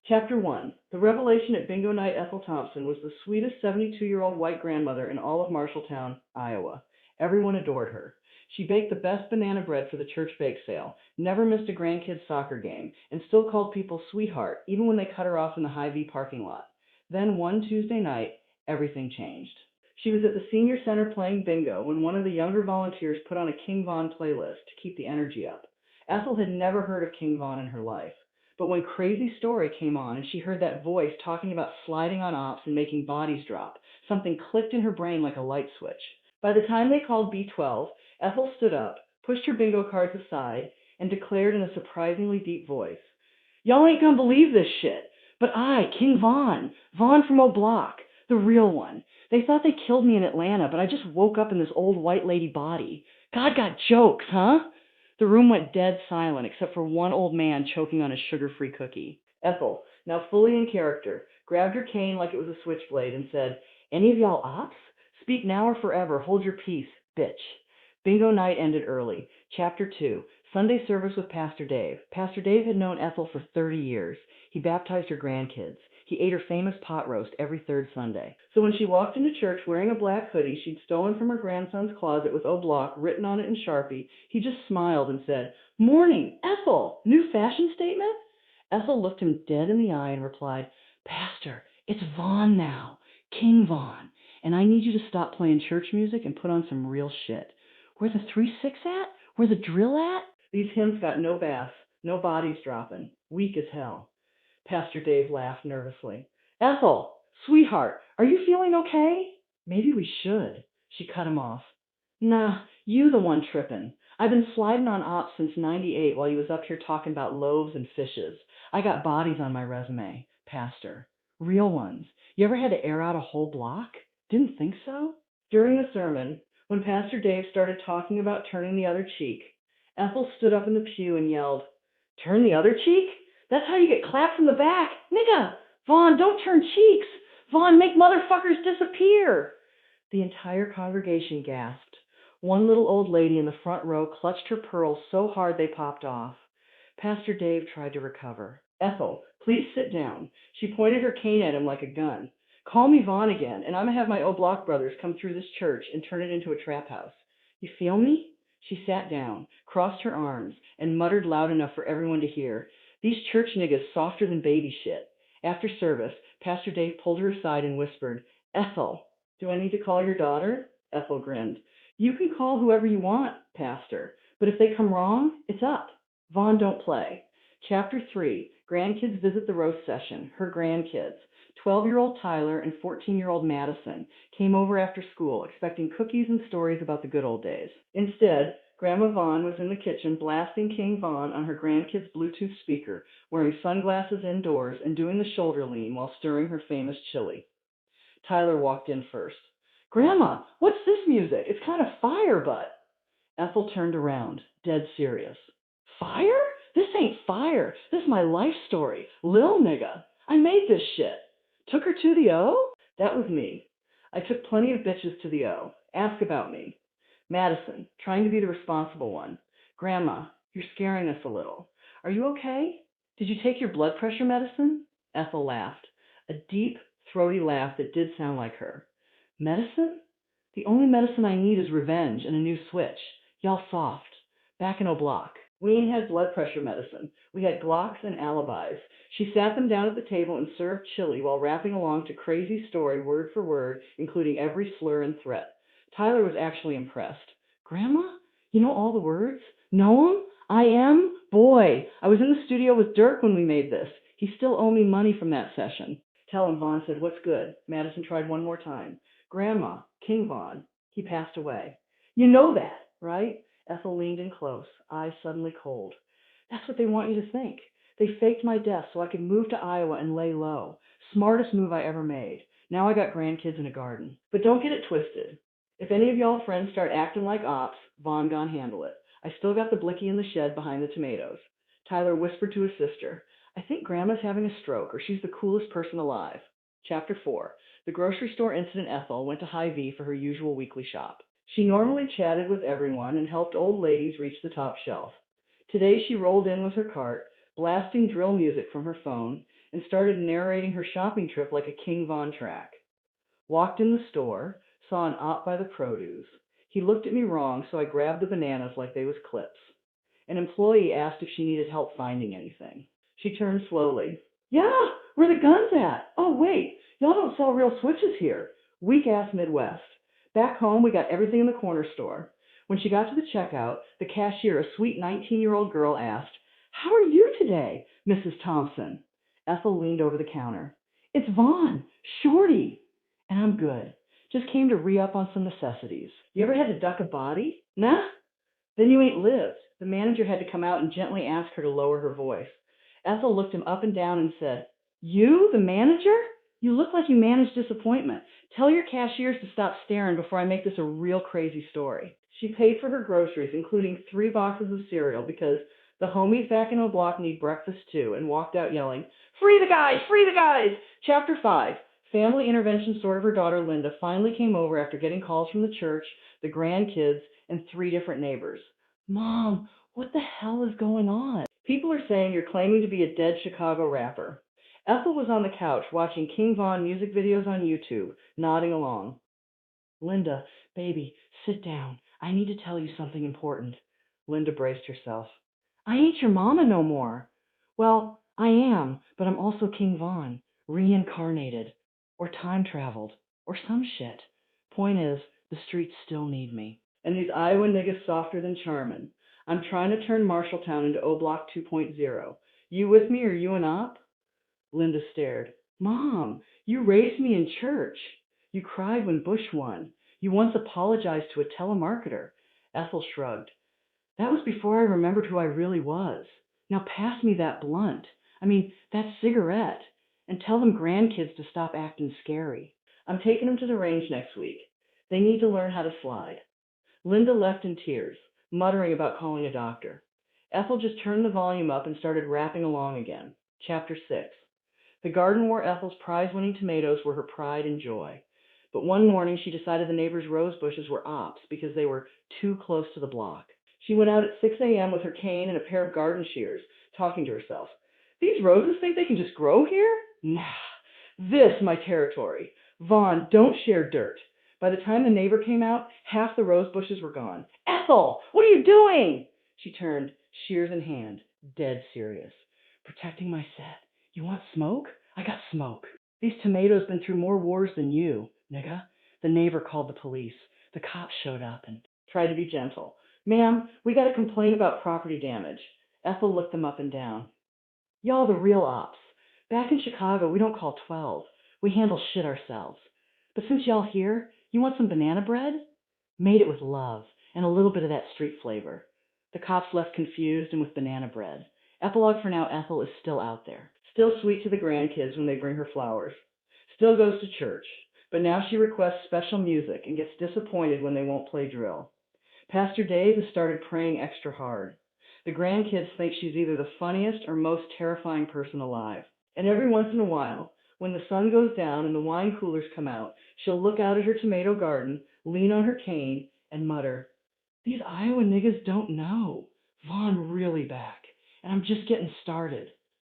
Chapter 1. The revelation at bingo night Ethel Thompson was the sweetest 72-year-old white grandmother in all of Marshalltown, Iowa. Everyone adored her. She baked the best banana bread for the church bake sale, never missed a grandkid's soccer game, and still called people sweetheart, even when they cut her off in the Hy-Vee parking lot. Then one Tuesday night, everything changed. She was at the senior center playing bingo when one of the younger volunteers put on a King Von playlist to keep the energy up. Ethel had never heard of King Von in her life. But when Crazy Story came on and she heard that voice talking about sliding on ops and making bodies drop, something clicked in her brain like a light switch. By the time they called B12, Ethel stood up, pushed her bingo cards aside, and declared in a surprisingly deep voice, "Y'all ain't gonna believe this shit, but I, King Von, Von from O'Block, the real one. They thought they killed me in Atlanta, but I just woke up in this old white lady body. God got jokes, huh?" The room went dead silent except for one old man choking on a sugar-free cookie. Ethel, now fully in character, grabbed her cane like it was a switchblade and said, "Any of y'all ops? Speak now or forever. Hold your peace, bitch." Bingo night ended early. Chapter 2. Sunday service with Pastor Dave. Pastor Dave had known Ethel for 30 years. He baptized her grandkids. He ate her famous pot roast every third Sunday. So when she walked into church wearing a black hoodie she'd stolen from her grandson's closet with O'Block written on it in Sharpie, he just smiled and said, "Morning, Ethel! New fashion statement?" Ethel looked him dead in the eye and replied, "Pastor, it's Von now, King Von, and I need you to stop playing church music and put on some real shit. Where the 3-6 at? Where the drill at?" These hymns got no bass, no bodies dropping. Weak as hell. Pastor Dave laughed nervously. "Ethel, sweetheart, are you feeling okay?" "Maybe we should." She cut him off. "Nah, you the one tripping. I've been sliding on ops since '98 while you was up here talking about loaves and fishes. I got bodies on my resume, Pastor. Real ones. You ever had to air out a whole block? Didn't think so?" During the sermon, when Pastor Dave started talking about turning the other cheek, Ethel stood up in the pew and yelled, "Turn the other cheek? That's how you get clapped from the back. Nigga! Vaughn, don't turn cheeks! Vaughn, make motherfuckers disappear!" The entire congregation gasped. One little old lady in the front row clutched her pearls so hard they popped off. Pastor Dave tried to recover. "Ethel, please sit down." She pointed her cane at him like a gun. "Call me Vaughn again, and I'm going to have my O'Block brothers come through this church and turn it into a trap house. You feel me?" She sat down, crossed her arms, and muttered loud enough for everyone to hear, "These church niggas softer than baby shit." After service, Pastor Dave pulled her aside and whispered, "Ethel, do I need to call your daughter?" Ethel grinned. "You can call whoever you want, Pastor, but if they come wrong, it's up. Vaughn don't play." Chapter 3. Grandkids visit the roast session. Her grandkids. 12-year-old Tyler and 14-year-old Madison came over after school, expecting cookies and stories about the good old days. Instead, Grandma Vaughn was in the kitchen blasting King Vaughn on her grandkid's Bluetooth speaker, wearing sunglasses indoors and doing the shoulder lean while stirring her famous chili. Tyler walked in first. "Grandma, what's this music? It's kind of fire, but..." Ethel turned around, dead serious. "Fire? This ain't fire. This is my life story. Lil nigga. I made this shit. Took her to the O?" That was me. I took plenty of bitches to the O. Ask about me. Madison, trying to be the responsible one. "Grandma, you're scaring us a little. Are you okay? Did you take your blood pressure medicine?" Ethel laughed. A deep, throaty laugh that did sound like her. "Medicine? The only medicine I need is revenge and a new switch. Y'all soft. Back in O'Block. We ain't had blood pressure medicine. We had Glocks and alibis." She sat them down at the table and served chili while rapping along to Crazy Story word for word, including every slur and threat. Tyler was actually impressed. "Grandma, you know all the words? Know 'em? I am? Boy, I was in the studio with Dirk when we made this. He still owe me money from that session." "Tell him," Vaughn said. "What's good?" Madison tried one more time. "Grandma, King Vaughn, he passed away." "You know that, right?" Ethel leaned in close, eyes suddenly cold. "That's what they want you to think. They faked my death so I could move to Iowa and lay low. Smartest move I ever made. Now I got grandkids and a garden. But don't get it twisted. If any of y'all friends start acting like ops, Vaughn gone handle it. I still got the blicky in the shed behind the tomatoes." Tyler whispered to his sister, "I think Grandma's having a stroke, or she's the coolest person alive." Chapter 4. The grocery store incident Ethel went to Hy-Vee for her usual weekly shop. She normally chatted with everyone and helped old ladies reach the top shelf. Today she rolled in with her cart, blasting drill music from her phone, and started narrating her shopping trip like a King Von track. Walked in the store, saw an op by the produce. He looked at me wrong, so I grabbed the bananas like they was clips. An employee asked if she needed help finding anything. She turned slowly. Yeah, where the guns at? Oh, wait, y'all don't sell real switches here. Weak-ass Midwest. Back home, we got everything in the corner store. When she got to the checkout, the cashier, a sweet 19-year-old girl, asked, How are you today, Mrs. Thompson? Ethel leaned over the counter. It's Vaughn, Shorty. And I'm good. Just came to re-up on some necessities. You ever had to duck a body? Nah? Then you ain't lived. The manager had to come out and gently ask her to lower her voice. Ethel looked him up and down and said, You, the manager? You look like you managed disappointment. Tell your cashiers to stop staring before I make this a real crazy story. She paid for her groceries, including 3 boxes of cereal, because the homies back in O'Block need breakfast too, and walked out yelling, Free the guys! Free the guys! Chapter 5. Family intervention sort of her daughter Linda finally came over after getting calls from the church, the grandkids, and 3 different neighbors. Mom, what the hell is going on? People are saying you're claiming to be a dead Chicago rapper. Ethel was on the couch watching King Von music videos on YouTube, nodding along. Linda, baby, sit down. I need to tell you something important. Linda braced herself. I ain't your mama no more. Well, I am, but I'm also King Von, reincarnated, or time traveled, or some shit. Point is, the streets still need me. And these Iowa niggas softer than charmin'. I'm trying to turn Marshalltown into O-Block 2.0. You with me or you an op? Linda stared. Mom, you raised me in church. You cried when Bush won. You once apologized to a telemarketer. Ethel shrugged. That was before I remembered who I really was. Now pass me that blunt. That cigarette. And tell them grandkids to stop acting scary. I'm taking them to the range next week. They need to learn how to slide. Linda left in tears, muttering about calling a doctor. Ethel just turned the volume up and started rapping along again. Chapter 6. The garden where Ethel's prize-winning tomatoes were her pride and joy. But one morning she decided the neighbors' rose bushes were ops because they were too close to the block. She went out at 6 a.m. with her cane and a pair of garden shears, talking to herself. These roses think they can just grow here? Nah, this my territory. Vaughn, don't share dirt. By the time the neighbor came out, half the rose bushes were gone. Ethel, what are you doing? She turned, shears in hand, dead serious. Protecting my set. You want smoke? I got smoke. These tomatoes been through more wars than you, nigga. The neighbor called the police. The cops showed up and tried to be gentle. Ma'am, we got a complaint about property damage. Ethel looked them up and down. Y'all the real ops. Back in Chicago, we don't call 12. We handle shit ourselves. But since y'all here, you want some banana bread? Made it with love and a little bit of that street flavor. The cops left confused and with banana bread. Epilogue for now, Ethel is still out there. Still sweet to the grandkids when they bring her flowers. Still goes to church. But now she requests special music and gets disappointed when they won't play drill. Pastor Dave has started praying extra hard. The grandkids think she's either the funniest or most terrifying person alive. And every once in a while, when the sun goes down and the wine coolers come out, she'll look out at her tomato garden, lean on her cane, and mutter, These Iowa niggas don't know. Vaughn really back, and I'm just getting started.